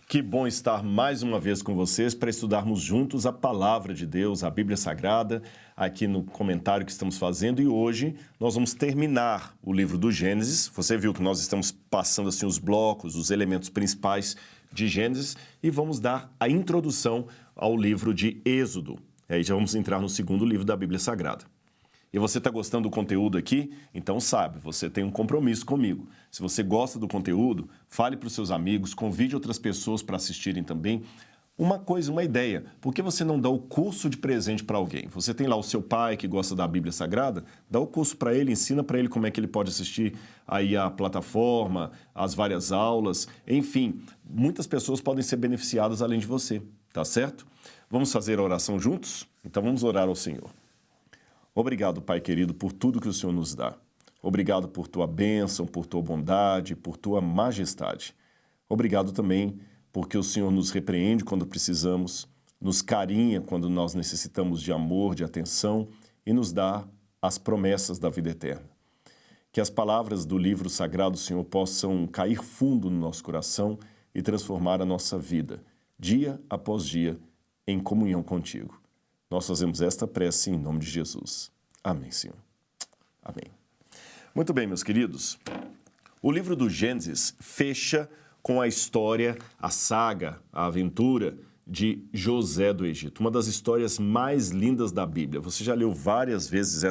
Que bom estar mais uma vez com vocês para estudarmos juntos a Palavra de Deus, a Bíblia Sagrada, aqui no comentário que estamos fazendo. E hoje nós vamos terminar o livro do Gênesis. Você viu que nós estamos passando assim os blocos, os elementos principais de Gênesis e vamos dar a introdução ao livro de Êxodo. Aí já vamos entrar no segundo livro da Bíblia Sagrada. E você está gostando do conteúdo aqui? Então sabe, você tem um compromisso comigo. Se você gosta do conteúdo, fale para os seus amigos, convide outras pessoas para assistirem também. Uma coisa, uma ideia, por que você não dá o curso de presente para alguém? Você tem lá o seu pai que gosta da Bíblia Sagrada, dá o curso para ele, ensina para ele como é que ele pode assistir aí a plataforma, as várias aulas, enfim, muitas pessoas podem ser beneficiadas além de você, tá certo? Vamos fazer a oração juntos? Então vamos orar ao Senhor. Obrigado, Pai querido, por tudo que o Senhor nos dá. Obrigado por tua bênção, por tua bondade, por tua majestade. Obrigado também porque o Senhor nos repreende quando precisamos, nos carinha quando nós necessitamos de amor, de atenção e nos dá as promessas da vida eterna. Que as palavras do livro sagrado, Senhor, possam cair fundo no nosso coração e transformar a nossa vida, dia após dia, em comunhão contigo. Nós fazemos esta prece em nome de Jesus. Amém, Senhor. Amém. Muito bem, meus queridos. O livro do Gênesis fecha com a história, a saga, a aventura de José do Egito. Uma das histórias mais lindas da Bíblia. Você já leu várias vezes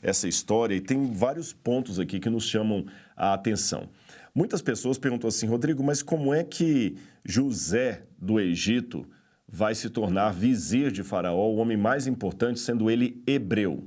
essa história e tem vários pontos aqui que nos chamam a atenção. Muitas pessoas perguntam assim, Rodrigo, mas como é que José do Egito vai se tornar vizir de Faraó, o homem mais importante, sendo ele hebreu?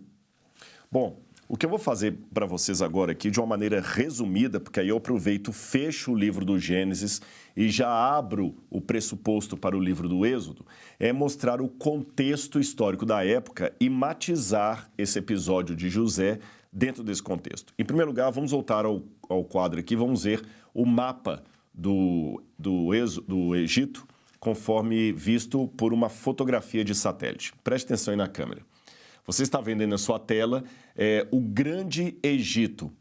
Bom, o que eu vou fazer para vocês agora aqui, de uma maneira resumida, porque aí eu aproveito, fecho o livro do Gênesis e já abro o pressuposto para o livro do Êxodo, é mostrar o contexto histórico da época e matizar esse episódio de José dentro desse contexto. Em primeiro lugar, vamos voltar ao quadro aqui, vamos ver o mapa do Egito, conforme visto por uma fotografia de satélite. Preste atenção aí na câmera. Você está vendo aí na sua tela o Grande Egito.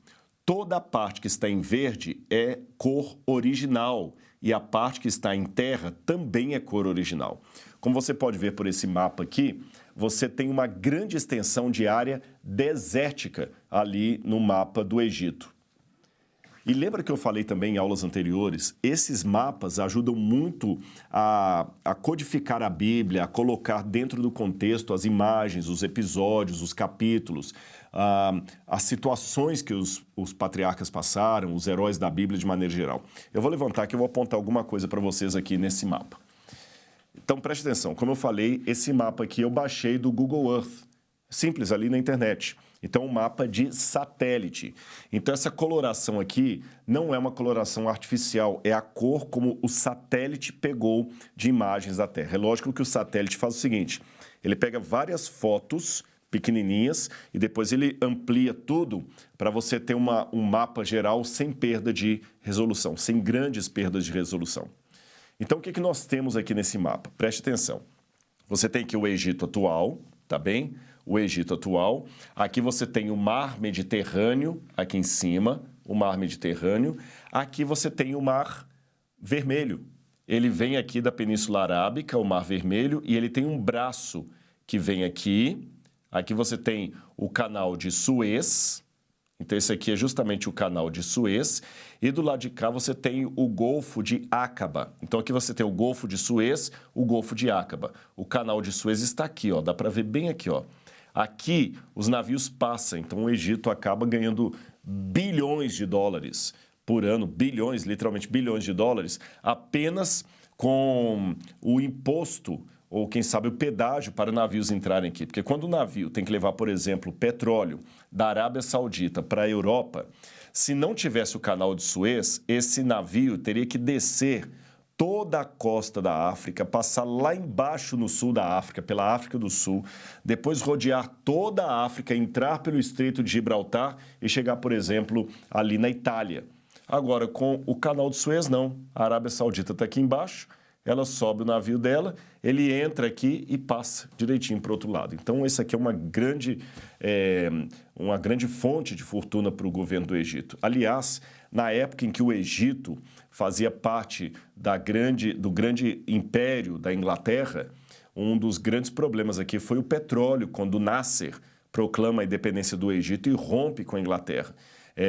Toda a parte que está em verde é cor original e a parte que está em terra também é cor original. Como você pode ver por esse mapa aqui, você tem uma grande extensão de área desértica ali no mapa do Egito. E lembra que eu falei também em aulas anteriores, esses mapas ajudam muito a codificar a Bíblia, a colocar dentro do contexto as imagens, os episódios, os capítulos, as situações que os patriarcas passaram, os heróis da Bíblia de maneira geral. Eu vou levantar aqui e vou apontar alguma coisa para vocês aqui nesse mapa. Então preste atenção, como eu falei, esse mapa aqui eu baixei do Google Earth, simples ali na internet. Então, um mapa de satélite. Então, essa coloração aqui não é uma coloração artificial, é a cor como o satélite pegou de imagens da Terra. É lógico que o satélite faz o seguinte, ele pega várias fotos pequenininhas e depois ele amplia tudo para você ter um mapa geral sem perda de resolução, sem grandes perdas de resolução. Então, o que nós temos aqui nesse mapa? Preste atenção. Você tem aqui o Egito atual, tá bem? O Egito atual. Aqui você tem o Mar Mediterrâneo, aqui em cima, o Mar Mediterrâneo. Aqui você tem o Mar Vermelho. Ele vem aqui da Península Arábica, o Mar Vermelho, e ele tem um braço que vem aqui. Aqui você tem o Canal de Suez. Então, esse aqui é justamente o Canal de Suez. E do lado de cá você tem o Golfo de Áqaba. Então, aqui você tem o Golfo de Suez, o Golfo de Áqaba. O Canal de Suez está aqui, ó. Dá para ver bem aqui, ó. Aqui, os navios passam, então o Egito acaba ganhando bilhões de dólares por ano, bilhões, literalmente bilhões de dólares, apenas com o imposto, ou quem sabe o pedágio para navios entrarem aqui. Porque quando o navio tem que levar, por exemplo, petróleo da Arábia Saudita para a Europa, se não tivesse o Canal de Suez, esse navio teria que descer toda a costa da África, passar lá embaixo no sul da África, pela África do Sul, depois rodear toda a África, entrar pelo Estreito de Gibraltar e chegar, por exemplo, ali na Itália. Agora, com o Canal de Suez, não. A Arábia Saudita está aqui embaixo, ela sobe o navio dela, ele entra aqui e passa direitinho para o outro lado. Então, esse aqui é uma grande fonte de fortuna para o governo do Egito. Aliás, na época em que o Egito fazia parte do grande império da Inglaterra, um dos grandes problemas aqui foi o petróleo, quando Nasser proclama a independência do Egito e rompe com a Inglaterra.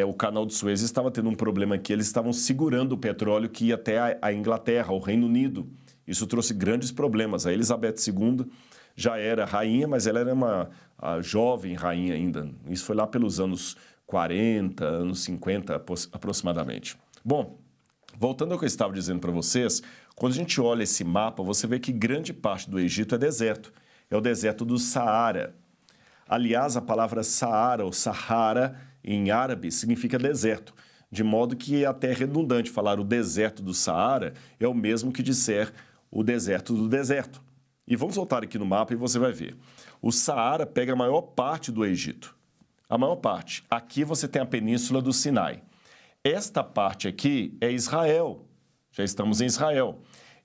O canal de Suez estava tendo um problema aqui, eles estavam segurando o petróleo que ia até a Inglaterra, ao Reino Unido. Isso trouxe grandes problemas. A Elizabeth II já era rainha, mas ela era uma jovem rainha ainda. Isso foi lá pelos anos 40, anos 50 aproximadamente. Bom, voltando ao que eu estava dizendo para vocês, quando a gente olha esse mapa, você vê que grande parte do Egito é deserto. É o deserto do Saara. Aliás, a palavra Saara ou Sahara em árabe significa deserto, de modo que é até redundante falar o deserto do Saara é o mesmo que disser o deserto do deserto. E vamos voltar aqui no mapa e você vai ver. O Saara pega a maior parte do Egito. A maior parte. Aqui você tem a península do Sinai. Esta parte aqui é Israel. Já estamos em Israel.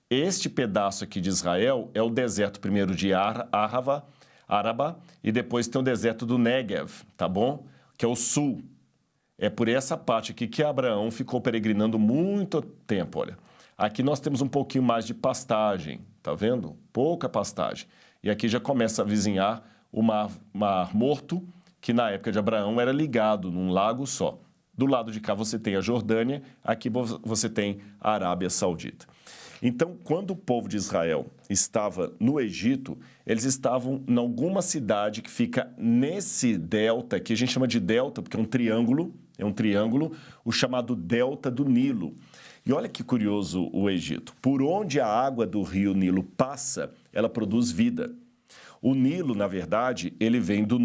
Este pedaço aqui de Israel é o deserto primeiro de Araba e depois tem o deserto do Negev, tá bom? Que é o sul. É por essa parte aqui que Abraão ficou peregrinando muito tempo, olha. Aqui nós temos um pouquinho mais de pastagem, tá vendo? Pouca pastagem. E aqui já começa a vizinhar o Mar Morto, que na época de Abraão era ligado num lago só. Do lado de cá você tem a Jordânia, aqui você tem a Arábia Saudita. Então, quando o povo de Israel estava no Egito, eles estavam em alguma cidade que fica nesse delta, que a gente chama de delta, porque é um triângulo, o chamado delta do Nilo. E olha que curioso o Egito. Por onde a água do rio Nilo passa, ela produz vida. O Nilo, na verdade, ele vem do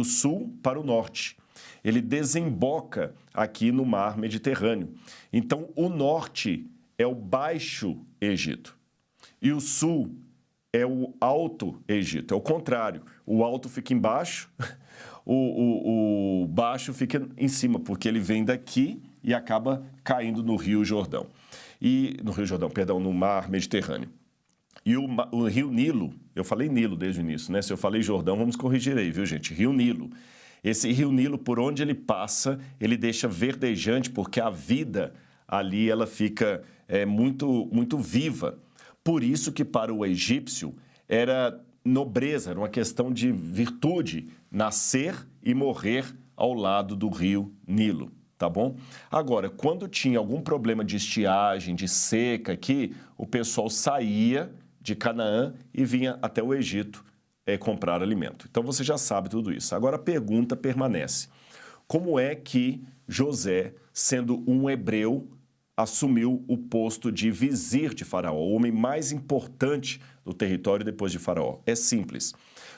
sul para o norte. Ele desemboca aqui no mar Mediterrâneo. Então, o norte é o Baixo Egito e o sul é o Alto Egito. É o contrário. O alto fica embaixo, o baixo fica em cima, porque ele vem daqui e acaba caindo no Rio Jordão. No mar Mediterrâneo. E o rio Nilo, eu falei Nilo desde o início, né? Se eu falei Jordão, vamos corrigir aí, viu, gente? Rio Nilo. Esse rio Nilo, por onde ele passa, ele deixa verdejante, porque a vida ali ela fica muito, muito viva. Por isso que para o egípcio era nobreza, era uma questão de virtude, nascer e morrer ao lado do rio Nilo, tá bom? Agora, quando tinha algum problema de estiagem, de seca aqui, o pessoal saía de Canaã e vinha até o Egito comprar alimento. Então você já sabe tudo isso. Agora a pergunta permanece. Como é que José, sendo um hebreu, assumiu o posto de vizir de Faraó, o homem mais importante do território depois de Faraó? É simples.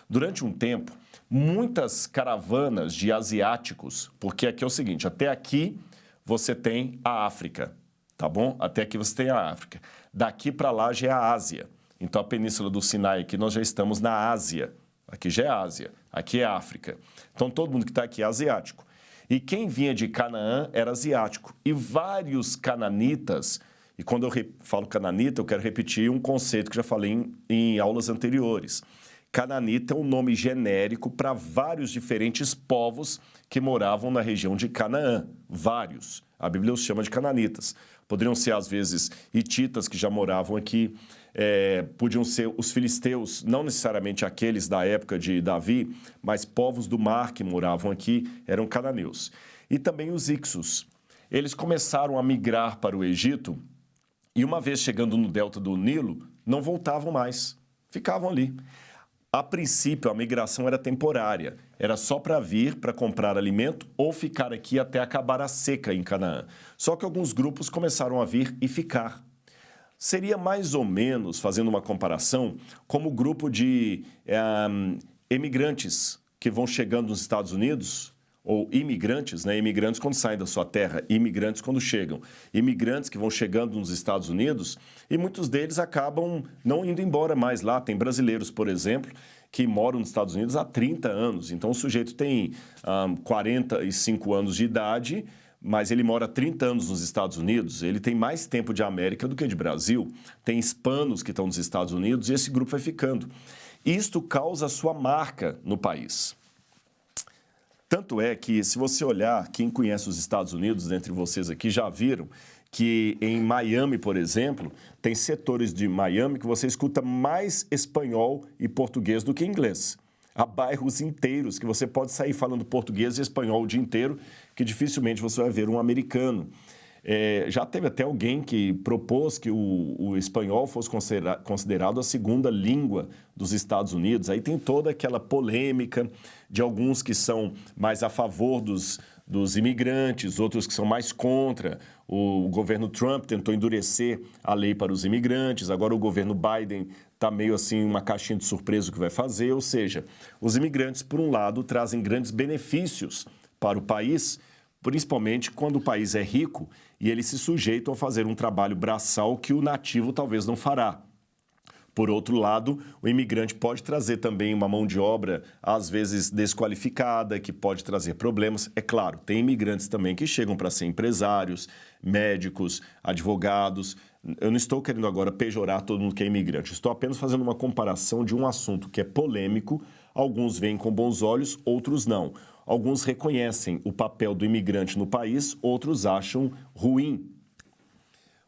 Durante um tempo, muitas caravanas de asiáticos, porque aqui é o seguinte, até aqui você tem a África, tá bom? Até aqui você tem a África. Daqui para lá já é a Ásia. Então, a Península do Sinai aqui, nós já estamos na Ásia. Aqui já é Ásia, aqui é África. Então, todo mundo que está aqui é asiático. E quem vinha de Canaã era asiático. E vários cananitas, e quando eu falo cananita, eu quero repetir um conceito que já falei em aulas anteriores. Cananita é um nome genérico para vários diferentes povos que moravam na região de Canaã. Vários. A Bíblia os chama de cananitas. Poderiam ser, às vezes, hititas que já moravam aqui. Podiam ser os filisteus, não necessariamente aqueles da época de Davi, mas povos do mar que moravam aqui eram cananeus. E também os ixos. Eles começaram a migrar para o Egito e, uma vez chegando no delta do Nilo, não voltavam mais. Ficavam ali. A princípio, a migração era temporária. Era só para vir, para comprar alimento ou ficar aqui até acabar a seca em Canaã. Só que alguns grupos começaram a vir e ficar. Seria mais ou menos, fazendo uma comparação, como o grupo de emigrantes que vão chegando nos Estados Unidos, ou imigrantes, né? Imigrantes quando saem da sua terra, imigrantes quando chegam. Imigrantes que vão chegando nos Estados Unidos e muitos deles acabam não indo embora mais lá. Tem brasileiros, por exemplo, que moram nos Estados Unidos há 30 anos. Então, o sujeito tem 45 anos de idade, mas ele mora há 30 anos nos Estados Unidos, ele tem mais tempo de América do que de Brasil, tem hispanos que estão nos Estados Unidos e esse grupo vai ficando. Isto causa a sua marca no país. Tanto é que, se você olhar, quem conhece os Estados Unidos, dentre vocês aqui, já viram que em Miami, por exemplo, tem setores de Miami que você escuta mais espanhol e português do que inglês. Há bairros inteiros que você pode sair falando português e espanhol o dia inteiro, que dificilmente você vai ver um americano. Já teve até alguém que propôs que o espanhol fosse considerado a segunda língua dos Estados Unidos. Aí tem toda aquela polêmica de alguns que são mais a favor dos imigrantes, outros que são mais contra. O governo Trump tentou endurecer a lei para os imigrantes, agora o governo Biden está meio assim uma caixinha de surpresa o que vai fazer. Ou seja, os imigrantes, por um lado, trazem grandes benefícios para o país, principalmente quando o país é rico e eles se sujeitam a fazer um trabalho braçal que o nativo talvez não fará. Por outro lado, o imigrante pode trazer também uma mão de obra, às vezes desqualificada, que pode trazer problemas. É claro, tem imigrantes também que chegam para ser empresários, médicos, advogados. Eu não estou querendo agora pejorar todo mundo que é imigrante. Estou apenas fazendo uma comparação de um assunto que é polêmico. Alguns veem com bons olhos, outros não. Alguns reconhecem o papel do imigrante no país, outros acham ruim.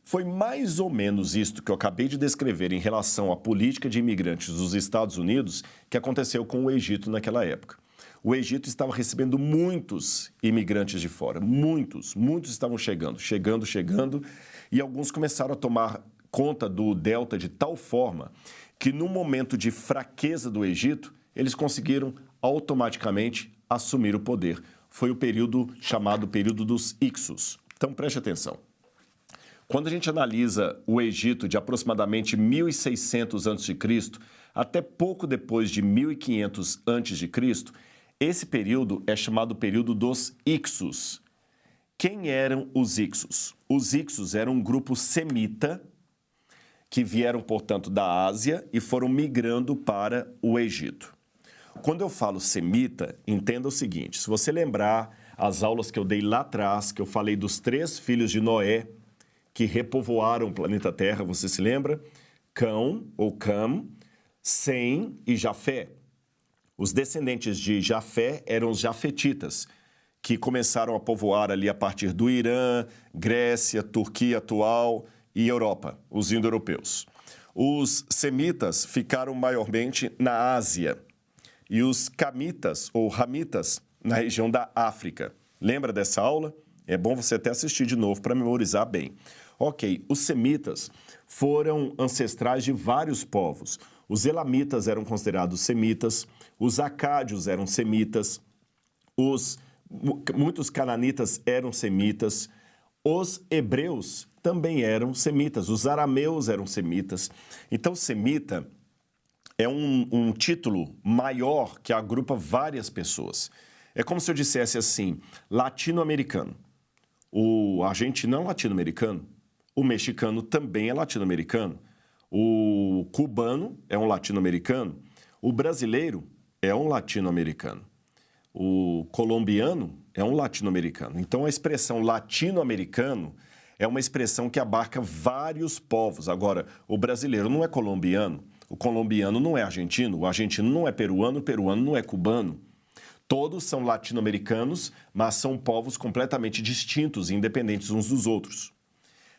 Foi mais ou menos isto que eu acabei de descrever em relação à política de imigrantes dos Estados Unidos que aconteceu com o Egito naquela época. O Egito estava recebendo muitos imigrantes de fora, muitos estavam chegando, e alguns começaram a tomar conta do delta de tal forma que no momento de fraqueza do Egito, eles conseguiram automaticamente assumir o poder. Foi o período chamado período dos Ixos. Então preste atenção. Quando a gente analisa o Egito de aproximadamente 1600 a.C. até pouco depois de 1500 a.C., esse período é chamado período dos Ixos. Quem eram os Ixos? Os Ixos eram um grupo semita que vieram, portanto, da Ásia e foram migrando para o Egito. Quando eu falo semita, entenda o seguinte: se você lembrar as aulas que eu dei lá atrás, que eu falei dos 3 filhos de Noé, que repovoaram o planeta Terra, você se lembra? Cão, ou Cam, Sem e Jafé. Os descendentes de Jafé eram os jafetitas, que começaram a povoar ali a partir do Irã, Grécia, Turquia atual e Europa, os indo-europeus. Os semitas ficaram maiormente na Ásia e os camitas, ou ramitas, na região da África. Lembra dessa aula? É bom você até assistir de novo para memorizar bem. Ok, os semitas foram ancestrais de vários povos. Os elamitas eram considerados semitas, os acádios eram semitas, muitos cananitas eram semitas, os hebreus também eram semitas, os arameus eram semitas. Então, semita é um título maior que agrupa várias pessoas. É como se eu dissesse assim, latino-americano. O argentino é um latino-americano, o mexicano também é latino-americano, o cubano é um latino-americano, o brasileiro é um latino-americano, o colombiano é um latino-americano. Então, a expressão latino-americano é uma expressão que abarca vários povos. Agora, o brasileiro não é colombiano, o colombiano não é argentino, o argentino não é peruano, o peruano não é cubano. Todos são latino-americanos, mas são povos completamente distintos e independentes uns dos outros.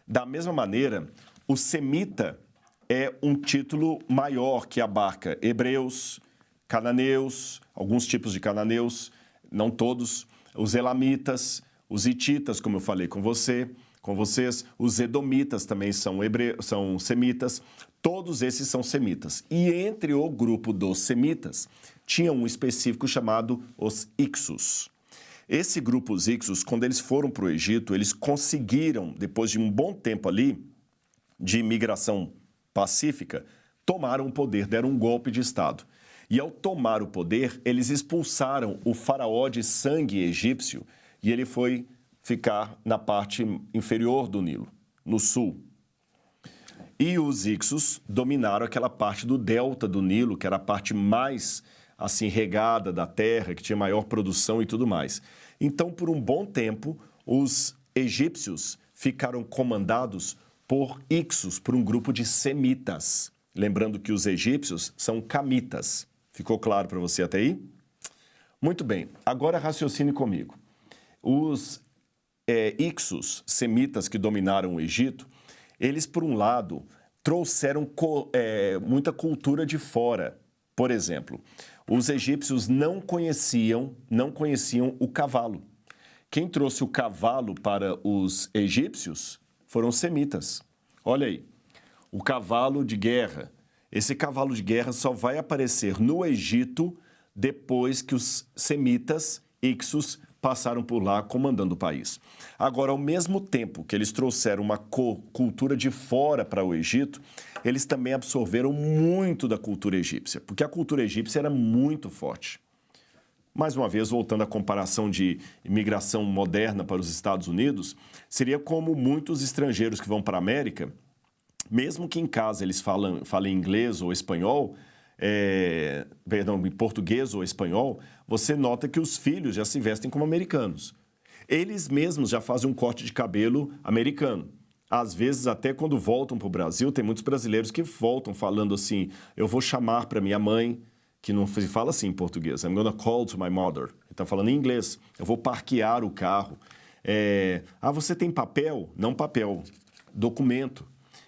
Da mesma maneira, o semita é um título maior que abarca hebreus, cananeus, alguns tipos de cananeus, não todos, os elamitas, os hititas, como eu falei com vocês, os edomitas também são semitas, todos esses são semitas. E entre o grupo dos semitas, tinha um específico chamado os Ixos. Esse grupo, os Ixos, quando eles foram para o Egito, eles conseguiram, depois de um bom tempo ali, de imigração pacífica, tomaram o poder, deram um golpe de Estado. E ao tomar o poder, eles expulsaram o faraó de sangue egípcio e ele foi ficar na parte inferior do Nilo, no sul. E os Ixos dominaram aquela parte do delta do Nilo, que era a parte mais assim regada da terra, que tinha maior produção e tudo mais. Então, por um bom tempo, os egípcios ficaram comandados por Ixos, por um grupo de semitas. Lembrando que os egípcios são camitas. Ficou claro para você até aí? Muito bem, agora raciocine comigo. Os Ixos, semitas que dominaram o Egito, eles, por um lado, trouxeram muita cultura de fora. Por exemplo, os egípcios não conheciam o cavalo. Quem trouxe o cavalo para os egípcios foram os semitas. Olha aí, o cavalo de guerra. Esse cavalo de guerra só vai aparecer no Egito depois que os semitas, Ixos, passaram por lá comandando o país. Agora, ao mesmo tempo que eles trouxeram uma cultura de fora para o Egito, eles também absorveram muito da cultura egípcia, porque a cultura egípcia era muito forte. Mais uma vez, voltando à comparação de imigração moderna para os Estados Unidos, seria como muitos estrangeiros que vão para a América, mesmo que em casa eles falem inglês ou espanhol, em português ou espanhol, você nota que os filhos já se vestem como americanos. Eles mesmos já fazem um corte de cabelo americano. Às vezes, até quando voltam para o Brasil, tem muitos brasileiros que voltam falando assim, eu vou chamar para minha mãe, que não se fala assim em português, I'm gonna call to my mother. Ele está falando em inglês, eu vou parquear o carro. Você tem papel? Não papel, documento.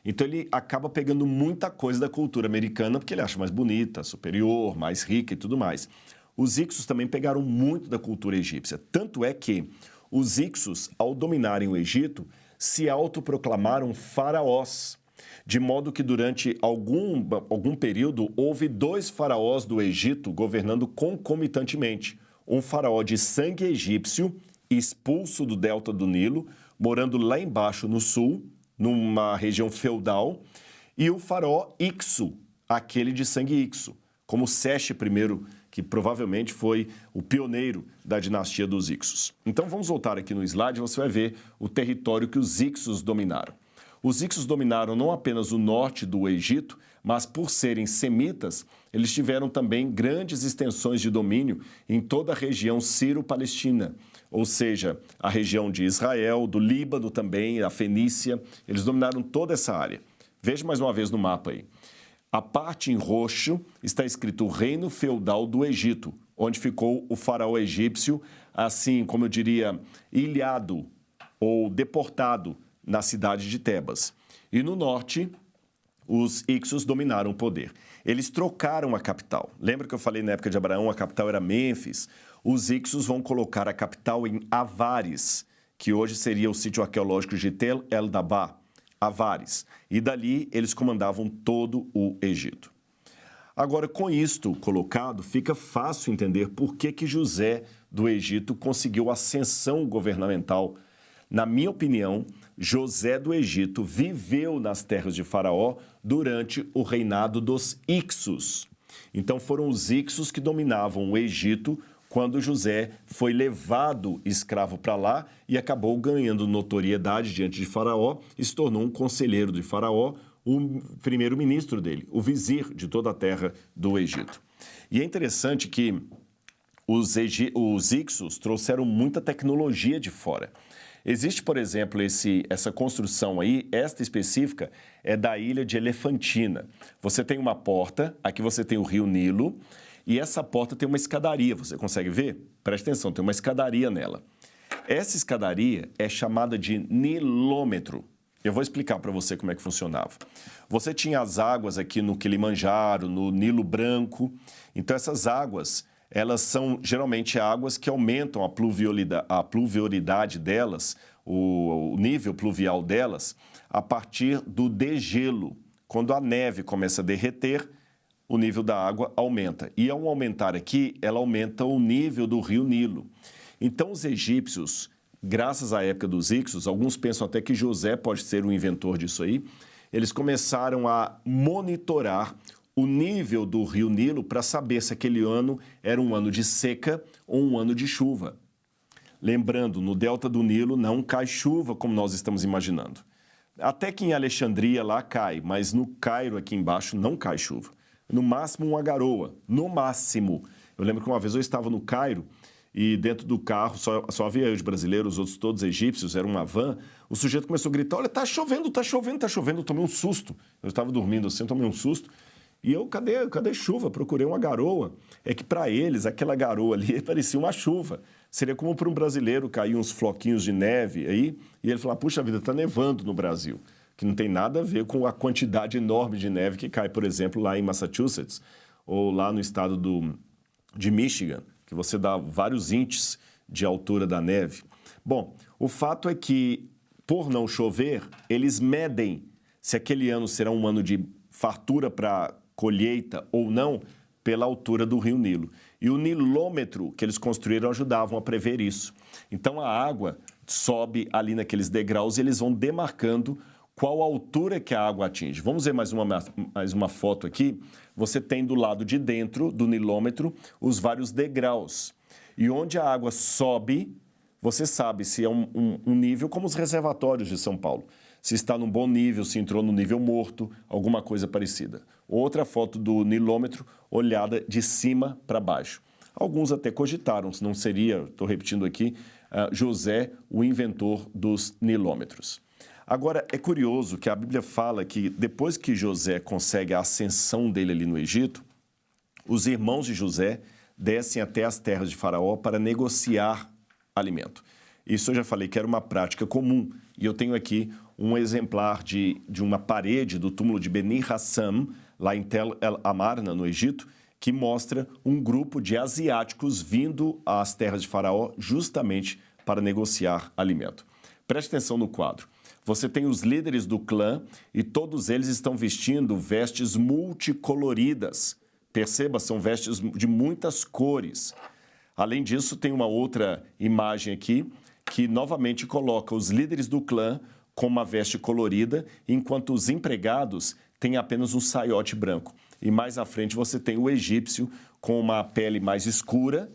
Então, ele acaba pegando muita coisa da cultura americana, porque ele acha mais bonita, superior, mais rica e tudo mais. Os Ixos também pegaram muito da cultura egípcia. Tanto é que os Ixos, ao dominarem o Egito, se autoproclamaram faraós. De modo que durante algum período houve 2 faraós do Egito governando concomitantemente. Um faraó de sangue egípcio, expulso do delta do Nilo, morando lá embaixo no sul, numa região feudal, e o faraó Ixo, aquele de sangue Ixo, como Seche I, que provavelmente foi o pioneiro da dinastia dos Ixos. Então vamos voltar aqui no slide, você vai ver o território que os Ixos dominaram. Os Ixos dominaram não apenas o norte do Egito, mas por serem semitas, eles tiveram também grandes extensões de domínio em toda a região sírio-palestina, ou seja, a região de Israel, do Líbano também, a Fenícia, eles dominaram toda essa área. Veja mais uma vez no mapa aí. A parte em roxo está escrito o Reino Feudal do Egito, onde ficou o faraó egípcio, assim como eu diria, ilhado ou deportado na cidade de Tebas. E no norte, os Ixos dominaram o poder. Eles trocaram a capital. Lembra que eu falei na época de Abraão, a capital era Mênfis? Os Ixos vão colocar a capital em Avares, que hoje seria o sítio arqueológico de Tel el-Dabá, Avares. E dali eles comandavam todo o Egito. Agora, com isto colocado, fica fácil entender por que José do Egito conseguiu ascensão governamental. Na minha opinião, José do Egito viveu nas terras de Faraó durante o reinado dos Ixos. Então, foram os Ixos que dominavam o Egito quando José foi levado escravo para lá e acabou ganhando notoriedade diante de Faraó e se tornou um conselheiro de Faraó, o primeiro-ministro dele, o vizir de toda a terra do Egito. E é interessante que os Ixos trouxeram muita tecnologia de fora. Existe, por exemplo, essa construção aí, esta específica, é da ilha de Elefantina. Você tem uma porta, aqui você tem o rio Nilo, e essa porta tem uma escadaria, você consegue ver? Preste atenção, tem uma escadaria nela. Essa escadaria é chamada de nilômetro. Eu vou explicar para você como é que funcionava. Você tinha as águas aqui no Kilimanjaro, no Nilo Branco. Então, essas águas, elas são geralmente águas que aumentam a pluviosidade delas, o nível pluvial delas, a partir do degelo. Quando a neve começa a derreter, o nível da água aumenta. E ao aumentar aqui, ela aumenta o nível do rio Nilo. Então, os egípcios, graças à época dos Ixos, alguns pensam até que José pode ser o inventor disso aí, eles começaram a monitorar o nível do rio Nilo para saber se aquele ano era um ano de seca ou um ano de chuva. Lembrando, no delta do Nilo não cai chuva como nós estamos imaginando. Até que em Alexandria lá cai, mas no Cairo aqui embaixo não cai chuva. No máximo uma garoa, no máximo. Eu lembro que uma vez eu estava no Cairo e dentro do carro só havia eu de brasileiro, os outros todos egípcios, era uma van. O sujeito começou a gritar, olha, tá chovendo, tá chovendo, tá chovendo. Eu tomei um susto. Eu estava dormindo assim, eu tomei um susto. E eu, cadê chuva? Procurei uma garoa. É que para eles, aquela garoa ali parecia uma chuva. Seria como para um brasileiro cair uns floquinhos de neve aí, e ele falar, puxa vida, está nevando no Brasil. Que não tem nada a ver com a quantidade enorme de neve que cai, por exemplo, lá em Massachusetts, ou lá no estado de Michigan, que você dá vários índices de altura da neve. Bom, o fato é que, por não chover, eles medem se aquele ano será um ano de fartura para colheita ou não, pela altura do rio Nilo. E o nilômetro que eles construíram ajudavam a prever isso. Então a água sobe ali naqueles degraus e eles vão demarcando qual a altura que a água atinge. Vamos ver mais uma foto aqui. Você tem do lado de dentro do nilômetro os vários degraus. E onde a água sobe, você sabe se é um nível como os reservatórios de São Paulo. Se está num bom nível, se entrou no nível morto, alguma coisa parecida. Outra foto do nilômetro olhada de cima para baixo. Alguns até cogitaram, se não seria, estou repetindo aqui, José, o inventor dos nilômetros. Agora, é curioso que a Bíblia fala que depois que José consegue a ascensão dele ali no Egito, os irmãos de José descem até as terras de Faraó para negociar alimento. Isso eu já falei que era uma prática comum. E eu tenho aqui um exemplar de uma parede do túmulo de Beni Hassam, lá em Tel El Amarna, no Egito, que mostra um grupo de asiáticos vindo às terras de Faraó justamente para negociar alimento. Preste atenção no quadro. Você tem os líderes do clã e todos eles estão vestindo vestes multicoloridas. Perceba, são vestes de muitas cores. Além disso, tem uma outra imagem aqui que novamente coloca os líderes do clã com uma veste colorida, enquanto os empregados têm apenas um saiote branco. E mais à frente você tem o egípcio com uma pele mais escura,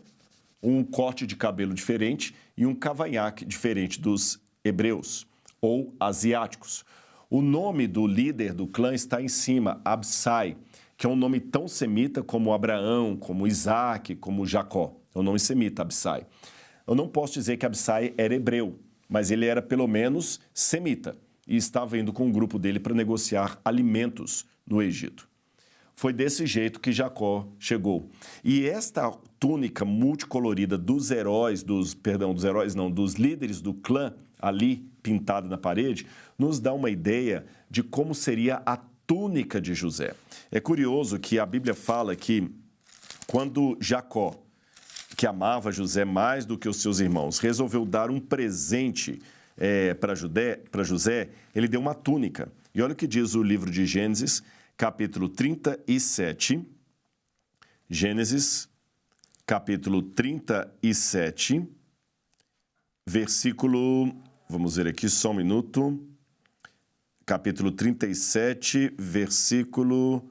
um corte de cabelo diferente e um cavanhaque diferente dos hebreus ou asiáticos. O nome do líder do clã está em cima, Absai, que é um nome tão semita como Abraão, como Isaac, como Jacó. É um nome semita, Absai. Eu não posso dizer que Absai era hebreu, mas ele era pelo menos semita e estava indo com um grupo dele para negociar alimentos no Egito. Foi desse jeito que Jacó chegou. E esta túnica multicolorida dos líderes do clã ali pintada na parede, nos dá uma ideia de como seria a túnica de José. É curioso que a Bíblia fala que quando Jacó, que amava José mais do que os seus irmãos, resolveu dar um presente para José, ele deu uma túnica. E olha o que diz o livro de Gênesis, capítulo 37. Gênesis, capítulo 37, versículo... Vamos ver aqui, só um minuto. Capítulo 37, versículo...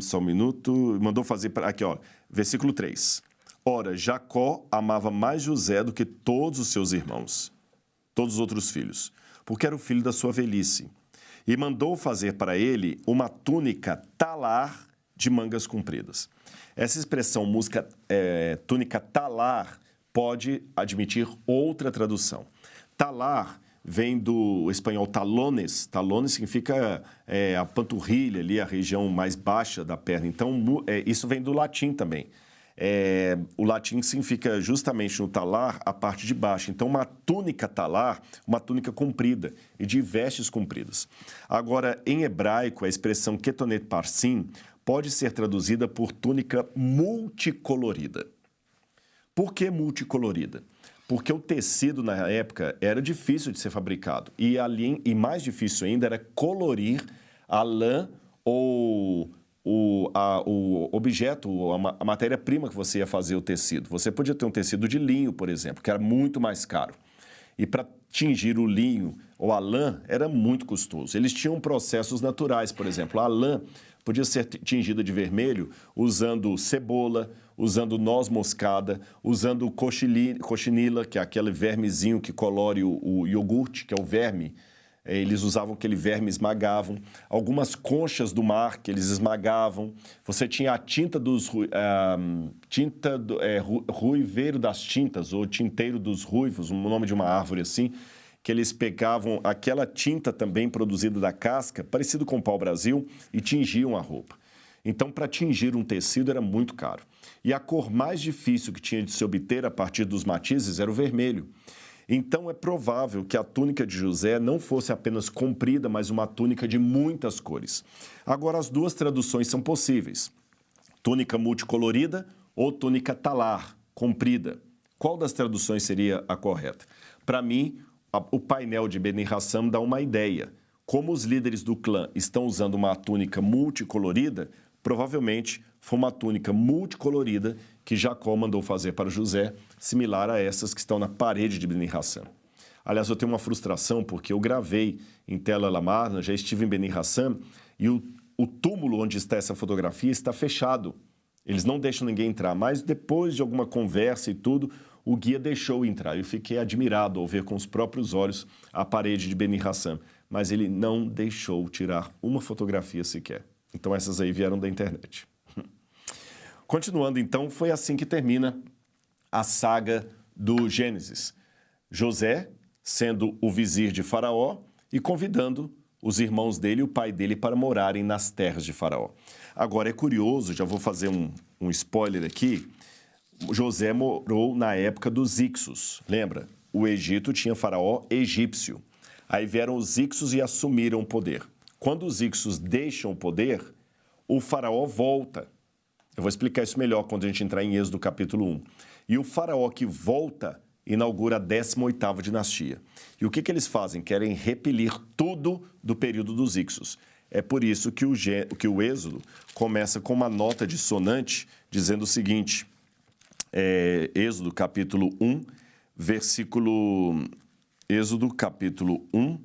só um minuto. Mandou fazer... Aqui, ó. Versículo 3. Ora, Jacó amava mais José do que todos os seus irmãos, todos os outros filhos, porque era o filho da sua velhice. E mandou fazer para ele uma túnica talar de mangas compridas. Essa expressão, túnica talar, pode admitir outra tradução. Talar vem do espanhol talones. Talones significa a panturrilha ali, a região mais baixa da perna. Então, isso vem do latim também. O latim significa justamente no talar a parte de baixo. Então, uma túnica talar, uma túnica comprida e de vestes compridas. Agora, em hebraico, a expressão ketonet parsim pode ser traduzida por túnica multicolorida. Por que multicolorida? Porque o tecido, na época, era difícil de ser fabricado. E mais difícil ainda era colorir a lã ou o objeto, a matéria-prima que você ia fazer o tecido. Você podia ter um tecido de linho, por exemplo, que era muito mais caro. E para tingir o linho ou a lã era muito custoso. Eles tinham processos naturais, por exemplo. A lã podia ser tingida de vermelho usando cebola, usando noz moscada, usando cochinila, que é aquele vermezinho que colore o iogurte, que é o verme. Eles usavam aquele verme, esmagavam. Algumas conchas do mar que eles esmagavam. Você tinha a tinta ruiveiro das tintas, ou tinteiro dos ruivos, o nome de uma árvore assim, que eles pegavam aquela tinta também produzida da casca, parecido com o pau-brasil, e tingiam a roupa. Então, para tingir um tecido era muito caro. E a cor mais difícil que tinha de se obter a partir dos matizes era o vermelho. Então, é provável que a túnica de José não fosse apenas comprida, mas uma túnica de muitas cores. Agora, as duas traduções são possíveis. Túnica multicolorida ou túnica talar, comprida. Qual das traduções seria a correta? Para mim, o painel de Beni Hassam dá uma ideia. Como os líderes do clã estão usando uma túnica multicolorida, provavelmente foi uma túnica multicolorida que Jacó mandou fazer para José, similar a essas que estão na parede de Beni Hassam. Aliás, eu tenho uma frustração porque eu gravei em Tel El Amarna, já estive em Beni Hassam, e o túmulo onde está essa fotografia está fechado. Eles não deixam ninguém entrar, mas depois de alguma conversa e tudo, o guia deixou entrar. Eu fiquei admirado ao ver com os próprios olhos a parede de Beni Hassam, mas ele não deixou tirar uma fotografia sequer. Então, essas aí vieram da internet. Continuando, então, foi assim que termina a saga do Gênesis. José sendo o vizir de Faraó e convidando os irmãos dele e o pai dele para morarem nas terras de Faraó. Agora, é curioso, já vou fazer um spoiler aqui, José morou na época dos Ixos. Lembra? O Egito tinha Faraó egípcio. Aí vieram os Ixos e assumiram o poder. Quando os Ixos deixam o poder, o Faraó volta. Eu vou explicar isso melhor quando a gente entrar em Êxodo capítulo 1. E o Faraó que volta inaugura a 18ª dinastia. E o que eles fazem? Querem repelir tudo do período dos Ixos. É por isso que o Êxodo começa com uma nota dissonante dizendo o seguinte, Êxodo capítulo 1, Êxodo capítulo 1,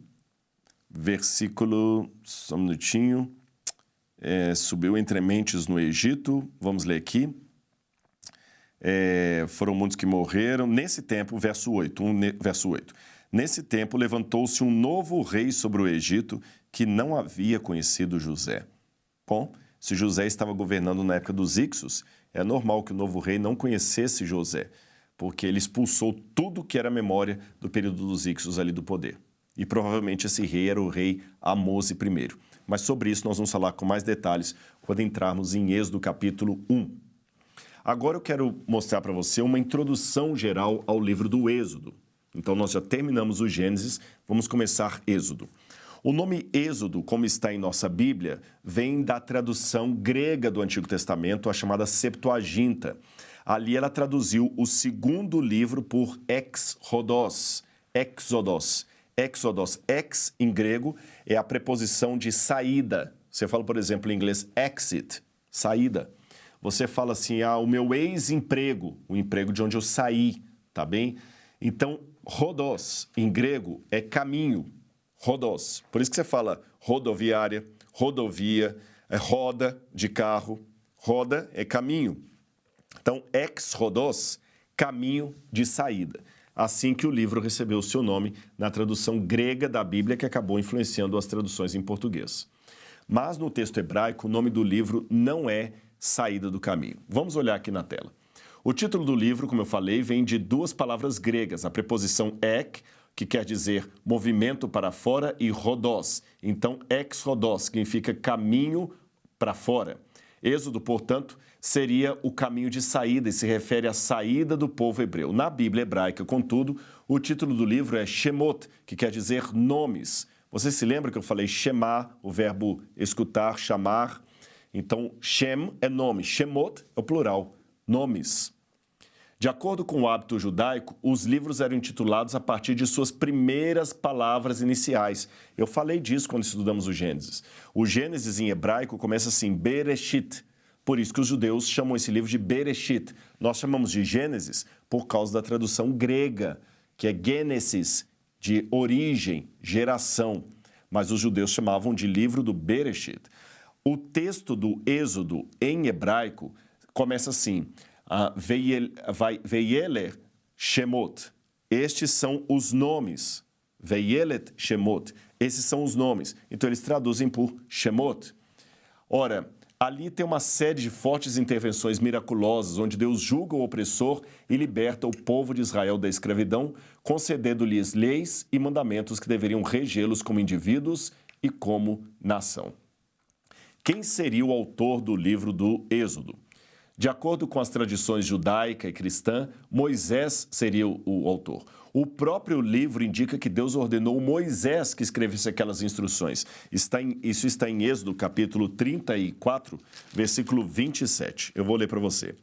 versículo, só um minutinho, subiu entre mentes no Egito, vamos ler aqui, foram muitos que morreram, nesse tempo, verso 8, nesse tempo levantou-se um novo rei sobre o Egito que não havia conhecido José. Bom, se José estava governando na época dos Ixos, é normal que o novo rei não conhecesse José, porque ele expulsou tudo que era memória do período dos Ixos ali do poder. E provavelmente esse rei era o rei Amose I. Mas sobre isso nós vamos falar com mais detalhes quando entrarmos em Êxodo capítulo 1. Agora eu quero mostrar para você uma introdução geral ao livro do Êxodo. Então nós já terminamos o Gênesis, vamos começar Êxodo. O nome Êxodo, como está em nossa Bíblia, vem da tradução grega do Antigo Testamento, a chamada Septuaginta. Ali ela traduziu o segundo livro por Exodos. Exodos, ex em grego, é a preposição de saída. Você fala, por exemplo, em inglês, exit, saída. Você fala assim, o meu ex-emprego, o emprego de onde eu saí, tá bem? Então, rodos, em grego, é caminho, rodos. Por isso que você fala rodoviária, rodovia, roda de carro, roda é caminho. Então, ex-rodos, caminho de saída. Assim que o livro recebeu o seu nome na tradução grega da Bíblia, que acabou influenciando as traduções em português. Mas no texto hebraico, o nome do livro não é Saída do Caminho. Vamos olhar aqui na tela. O título do livro, como eu falei, vem de duas palavras gregas, a preposição ek, que quer dizer movimento para fora, e rodos. Então, ex-rodos, significa caminho para fora. Êxodo, portanto, seria o caminho de saída e se refere à saída do povo hebreu. Na Bíblia hebraica, contudo, o título do livro é Shemot, que quer dizer nomes. Você se lembra que eu falei Shema, o verbo escutar, chamar? Então, Shem é nome, Shemot é o plural, nomes. De acordo com o hábito judaico, os livros eram intitulados a partir de suas primeiras palavras iniciais. Eu falei disso quando estudamos o Gênesis. O Gênesis em hebraico começa assim, Bereshit. Por isso que os judeus chamam esse livro de Bereshit. Nós chamamos de Gênesis por causa da tradução grega, que é Gênesis, de origem, geração. Mas os judeus chamavam de livro do Bereshit. O texto do Êxodo em hebraico começa assim, Veyeler Shemot. Estes são os nomes. Veyelet Shemot. Esses são os nomes. Então, eles traduzem por Shemot. Ora, Ali tem uma série de fortes intervenções miraculosas, onde Deus julga o opressor e liberta o povo de Israel da escravidão, concedendo-lhes leis e mandamentos que deveriam regê-los como indivíduos e como nação. Quem seria o autor do livro do Êxodo? De acordo com as tradições judaica e cristã, Moisés seria o autor. O próprio livro indica que Deus ordenou Moisés que escrevesse aquelas instruções. Isso está em Êxodo, capítulo 34, versículo 27. Eu vou ler para você.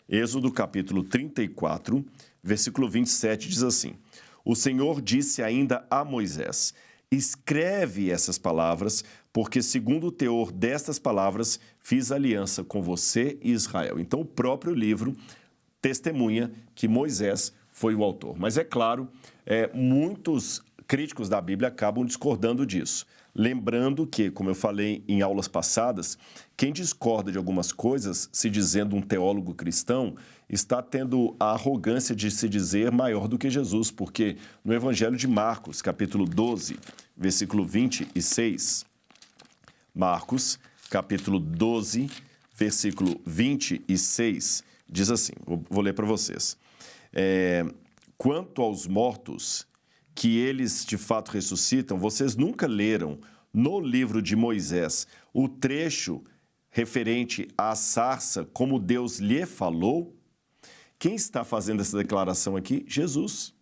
Êxodo, capítulo 34, versículo 27, diz assim: O Senhor disse ainda a Moisés: Escreve essas palavras, porque segundo o teor destas palavras, fiz aliança com você e Israel. Então, o próprio livro testemunha que Moisés foi o autor. Mas é claro, muitos críticos da Bíblia acabam discordando disso. Lembrando que, como eu falei em aulas passadas, quem discorda de algumas coisas, se dizendo um teólogo cristão, está tendo a arrogância de se dizer maior do que Jesus, porque no Evangelho de Marcos, capítulo 12, versículo 26, Marcos, capítulo 12, versículo 26, diz assim, vou ler para vocês. Quanto aos mortos, que eles de fato ressuscitam, vocês nunca leram no livro de Moisés o trecho referente à sarça, como Deus lhe falou? Quem está fazendo essa declaração aqui? Jesus.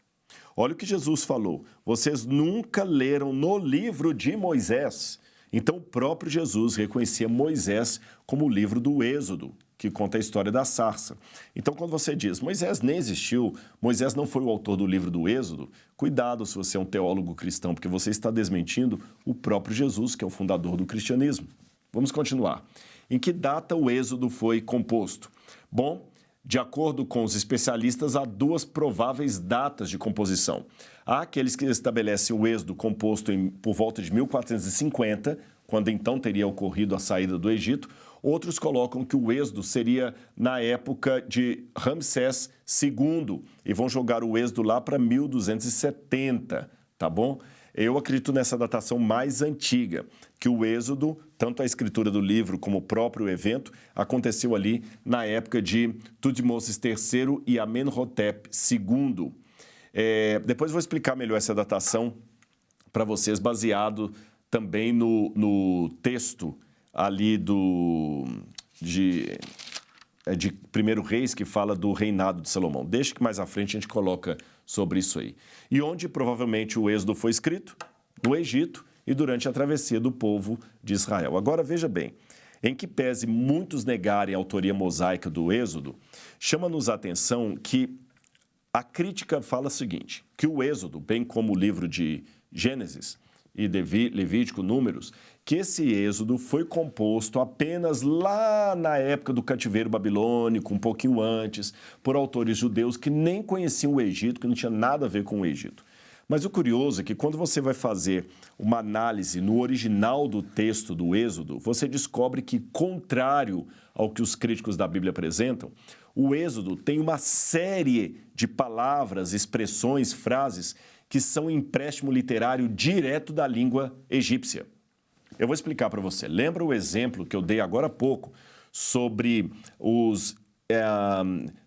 Olha o que Jesus falou. Vocês nunca leram no livro de Moisés. Então, o próprio Jesus reconhecia Moisés como o livro do Êxodo, que conta a história da sarça. Então, quando você diz, Moisés nem existiu, Moisés não foi o autor do livro do Êxodo, cuidado se você é um teólogo cristão, porque você está desmentindo o próprio Jesus, que é o fundador do cristianismo. Vamos continuar. Em que data o Êxodo foi composto? Bom, de acordo com os especialistas, há duas prováveis datas de composição. Há aqueles que estabelecem o Êxodo composto por volta de 1450, quando então teria ocorrido a saída do Egito. Outros colocam que o Êxodo seria na época de Ramsés II e vão jogar o Êxodo lá para 1270, tá bom? Eu acredito nessa datação mais antiga, que o Êxodo, tanto a escritura do livro como o próprio evento, aconteceu ali na época de Tutmoses III e Amenhotep II. Depois vou explicar melhor essa datação para vocês, baseado também no texto ali de 1 Reis, que fala do reinado de Salomão. Deixa que mais à frente a gente coloca sobre isso aí. E onde provavelmente o Êxodo foi escrito? No Egito e durante a travessia do povo de Israel. Agora veja bem, em que pese muitos negarem a autoria mosaica do Êxodo, chama-nos a atenção que a crítica fala o seguinte, que o Êxodo, bem como o livro de Gênesis e Levítico, Números, que esse Êxodo foi composto apenas lá na época do cativeiro babilônico, um pouquinho antes, por autores judeus que nem conheciam o Egito, que não tinha nada a ver com o Egito. Mas o curioso é que quando você vai fazer uma análise no original do texto do Êxodo, você descobre que, contrário ao que os críticos da Bíblia apresentam, o Êxodo tem uma série de palavras, expressões, frases que são empréstimo literário direto da língua egípcia. Eu vou explicar para você. Lembra o exemplo que eu dei agora há pouco sobre os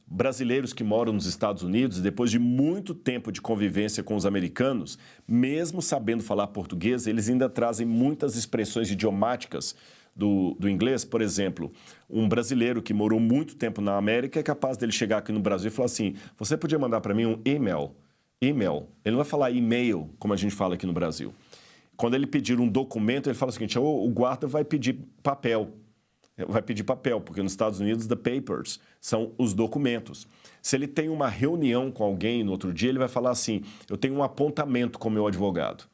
brasileiros que moram nos Estados Unidos, depois de muito tempo de convivência com os americanos, mesmo sabendo falar português, eles ainda trazem muitas expressões idiomáticas do inglês. Por exemplo, um brasileiro que morou muito tempo na América é capaz dele chegar aqui no Brasil e falar assim, você podia mandar para mim um e-mail? E-mail. Ele não vai falar e-mail, como a gente fala aqui no Brasil. Quando ele pedir um documento, ele fala o seguinte, o guarda vai pedir papel. Vai pedir papel, porque nos Estados Unidos, the papers são os documentos. Se ele tem uma reunião com alguém no outro dia, ele vai falar assim, eu tenho um apontamento com o meu advogado.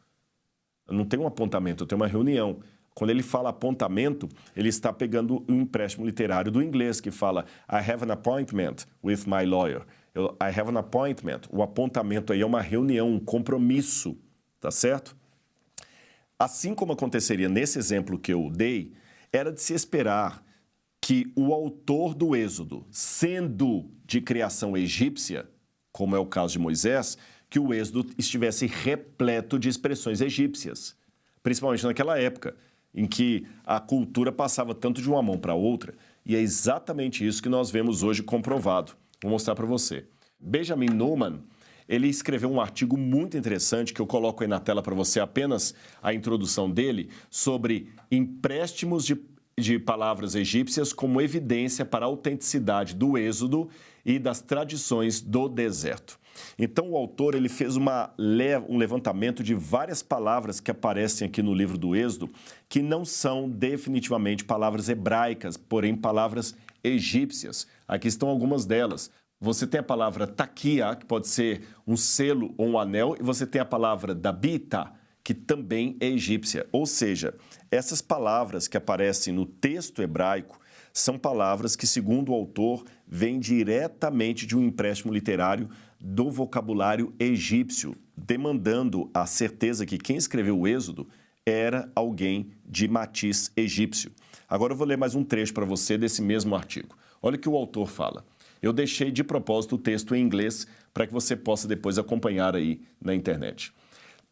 Eu não tenho um apontamento, eu tenho uma reunião. Quando ele fala apontamento, ele está pegando um empréstimo literário do inglês, que fala I have an appointment with my lawyer. I have an appointment. O apontamento aí é uma reunião, um compromisso, tá certo? Assim como aconteceria nesse exemplo que eu dei, era de se esperar que o autor do Êxodo, sendo de criação egípcia, como é o caso de Moisés, que o Êxodo estivesse repleto de expressões egípcias, principalmente naquela época. em que a cultura passava tanto de uma mão para outra, e é exatamente isso que nós vemos hoje comprovado. Vou mostrar para você. Benjamin Newman, ele escreveu um artigo muito interessante, que eu coloco aí na tela para você, apenas a introdução dele, sobre empréstimos de palavras egípcias como evidência para a autenticidade do Êxodo e das tradições do deserto. Então, o autor ele fez um levantamento de várias palavras que aparecem aqui no livro do Êxodo, que não são definitivamente palavras hebraicas, porém palavras egípcias. Aqui estão algumas delas. Você tem a palavra taquia, que pode ser um selo ou um anel, e você tem a palavra dabita, que também é egípcia. Ou seja, essas palavras que aparecem no texto hebraico são palavras que, segundo o autor, vêm diretamente de um empréstimo literário do vocabulário egípcio, demandando a certeza que quem escreveu o Êxodo era alguém de matiz egípcio. Agora eu vou ler mais um trecho para você desse mesmo artigo. Olha o que o autor fala. Eu deixei de propósito o texto em inglês para que você possa depois acompanhar aí na internet.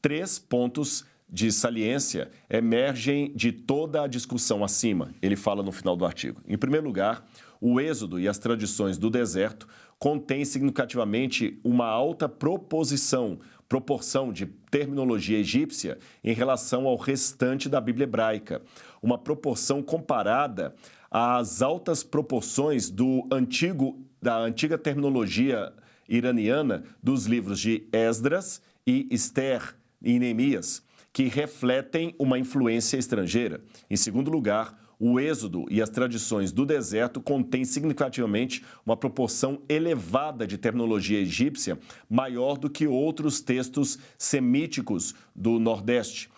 3 pontos de saliência emergem de toda a discussão acima, ele fala no final do artigo. Em primeiro lugar, o Êxodo e as tradições do deserto contêm significativamente uma alta proporção de terminologia egípcia em relação ao restante da Bíblia hebraica, uma proporção comparada às altas proporções da antiga terminologia iraniana dos livros de Esdras e Esther e Neemias, que refletem uma influência estrangeira. Em segundo lugar, o Êxodo e as tradições do deserto contêm significativamente uma proporção elevada de terminologia egípcia, maior do que outros textos semíticos do Nordeste,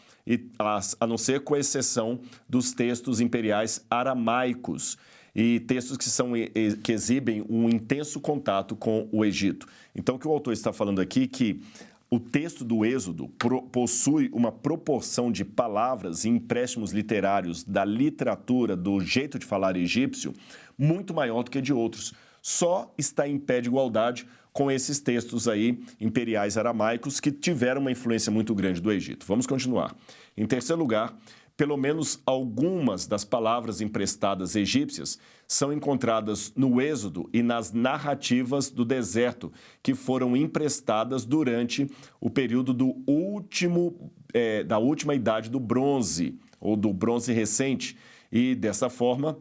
a não ser com exceção dos textos imperiais aramaicos e textos que exibem um intenso contato com o Egito. Então, o que o autor está falando aqui é que o texto do Êxodo possui uma proporção de palavras e empréstimos literários da literatura, do jeito de falar egípcio, muito maior do que de outros. Só está em pé de igualdade com esses textos aí imperiais aramaicos que tiveram uma influência muito grande do Egito. Vamos continuar. Em terceiro lugar, pelo menos algumas das palavras emprestadas egípcias são encontradas no Êxodo e nas narrativas do deserto, que foram emprestadas durante o período da última idade do bronze, ou do bronze recente. E, dessa forma,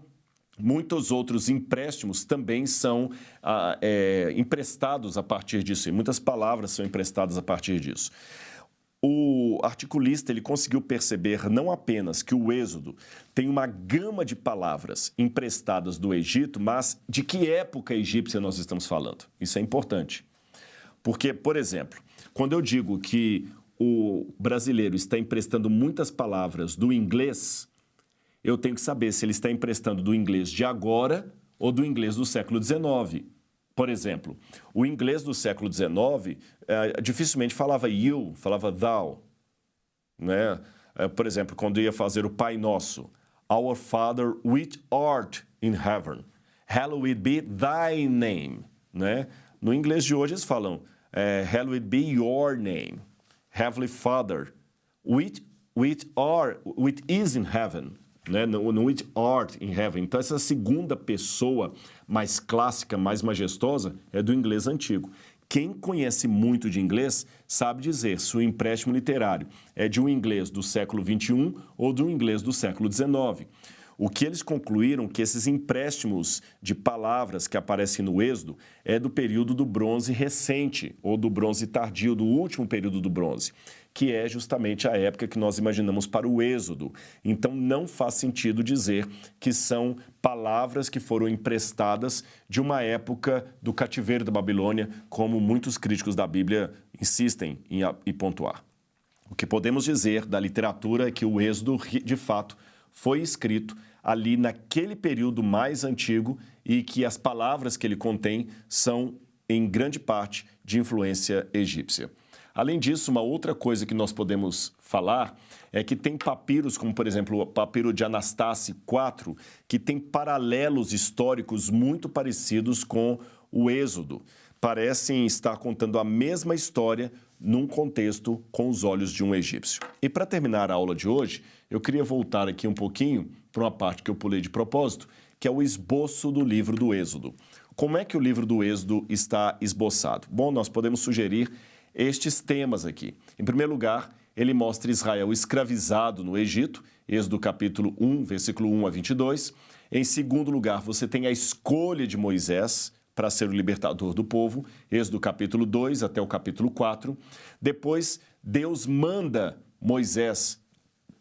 muitos outros empréstimos também são emprestados a partir disso, e muitas palavras são emprestadas a partir disso. O articulista ele conseguiu perceber não apenas que o Êxodo tem uma gama de palavras emprestadas do Egito, mas de que época egípcia nós estamos falando. Isso é importante. Porque, por exemplo, quando eu digo que o brasileiro está emprestando muitas palavras do inglês, eu tenho que saber se ele está emprestando do inglês de agora ou do inglês do século XIX. Por exemplo, o inglês do século XIX dificilmente falava you, falava thou. Né? Por exemplo, quando ia fazer o Pai Nosso, Our Father which art in heaven, hallowed be thy name. Né? No inglês de hoje eles falam hallowed be your name, Heavenly Father, which is in heaven. Né? No which art in heaven. Então, essa segunda pessoa mais clássica, mais majestosa, é do inglês antigo. Quem conhece muito de inglês sabe dizer se o empréstimo literário é de um inglês do século XXI ou de um inglês do século XIX. O que eles concluíram que esses empréstimos de palavras que aparecem no Êxodo é do período do bronze recente, ou do bronze tardio, do último período do bronze, que é justamente a época que nós imaginamos para o Êxodo. Então, não faz sentido dizer que são palavras que foram emprestadas de uma época do cativeiro da Babilônia, como muitos críticos da Bíblia insistem em pontuar. O que podemos dizer da literatura é que o Êxodo, de fato, foi escrito ali naquele período mais antigo e que as palavras que ele contém são, em grande parte, de influência egípcia. Além disso, uma outra coisa que nós podemos falar é que tem papiros, como, por exemplo, o papiro de Anastácio IV, que tem paralelos históricos muito parecidos com o Êxodo. Parecem estar contando a mesma história num contexto com os olhos de um egípcio. E para terminar a aula de hoje, eu queria voltar aqui um pouquinho para uma parte que eu pulei de propósito, que é o esboço do livro do Êxodo. Como é que o livro do Êxodo está esboçado? Bom, nós podemos sugerir estes temas aqui. Em primeiro lugar, ele mostra Israel escravizado no Egito, Êxodo capítulo 1, versículo 1 a 22. Em segundo lugar, você tem a escolha de Moisés para ser o libertador do povo, Êxodo capítulo 2 até o capítulo 4. Depois, Deus manda Moisés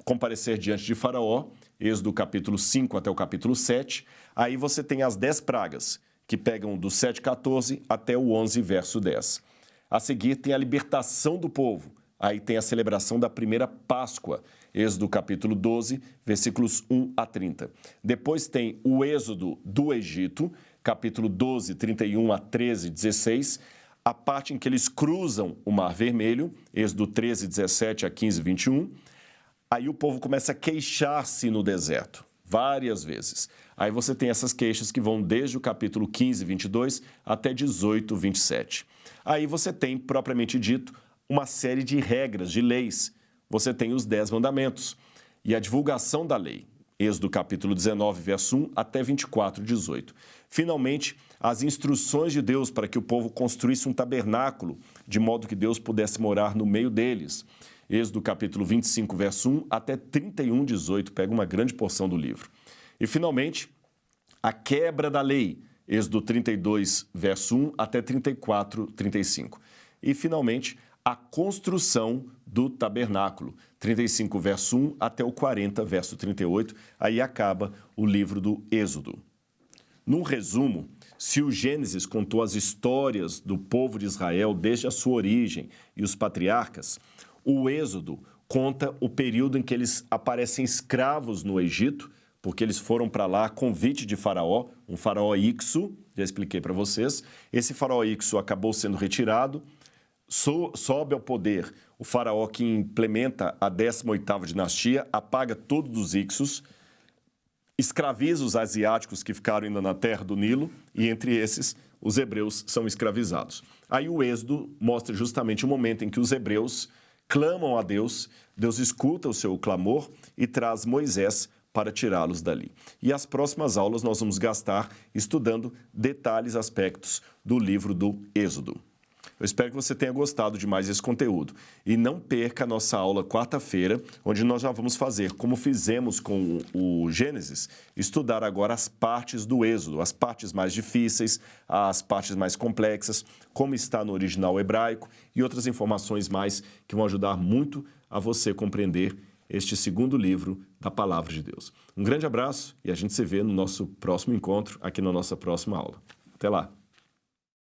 comparecer diante de Faraó, Êxodo capítulo 5 até o capítulo 7. Aí você tem as 10 pragas, que pegam do 7,14 até o 11, verso 10. A seguir tem a libertação do povo. Aí tem a celebração da primeira Páscoa, Êxodo capítulo 12, versículos 1 a 30. Depois tem o Êxodo do Egito, capítulo 12, 31 a 13, 16, a parte em que eles cruzam o Mar Vermelho, Êxodo 13, 17 a 15, 21. Aí o povo começa a queixar-se no deserto, várias vezes. Aí você tem essas queixas que vão desde o capítulo 15, 22 até 18, 27. Aí você tem, propriamente dito, uma série de regras, de leis. Você tem os 10 mandamentos e a divulgação da lei. Êxodo capítulo 19, verso 1 até 24, 18. Finalmente, as instruções de Deus para que o povo construísse um tabernáculo, de modo que Deus pudesse morar no meio deles. Êxodo capítulo 25, verso 1 até 31, 18. Pega uma grande porção do livro. E, finalmente, a quebra da lei. Êxodo 32, verso 1 até 34, 35. E, finalmente, a construção do tabernáculo, 35, verso 1 até o 40, verso 38. Aí acaba o livro do Êxodo. Num resumo, se o Gênesis contou as histórias do povo de Israel desde a sua origem e os patriarcas, o Êxodo conta o período em que eles aparecem escravos no Egito, porque eles foram para lá a convite de Faraó, um Faraó Ixo, já expliquei para vocês. Esse Faraó Ixo acabou sendo retirado, sobe ao poder o Faraó que implementa a 18ª dinastia, apaga todos os Ixos, escraviza os asiáticos que ficaram ainda na terra do Nilo, e entre esses, os hebreus são escravizados. Aí o Êxodo mostra justamente o momento em que os hebreus clamam a Deus, Deus escuta o seu clamor e traz Moisés para tirá-los dali. E as próximas aulas nós vamos gastar estudando detalhes, aspectos do livro do Êxodo. Eu espero que você tenha gostado de mais esse conteúdo. E não perca a nossa aula quarta-feira, onde nós já vamos fazer, como fizemos com o Gênesis, estudar agora as partes do Êxodo, as partes mais difíceis, as partes mais complexas, como está no original hebraico e outras informações mais que vão ajudar muito a você compreender este segundo livro da Palavra de Deus. Um grande abraço e a gente se vê no nosso próximo encontro, aqui na nossa próxima aula. Até lá!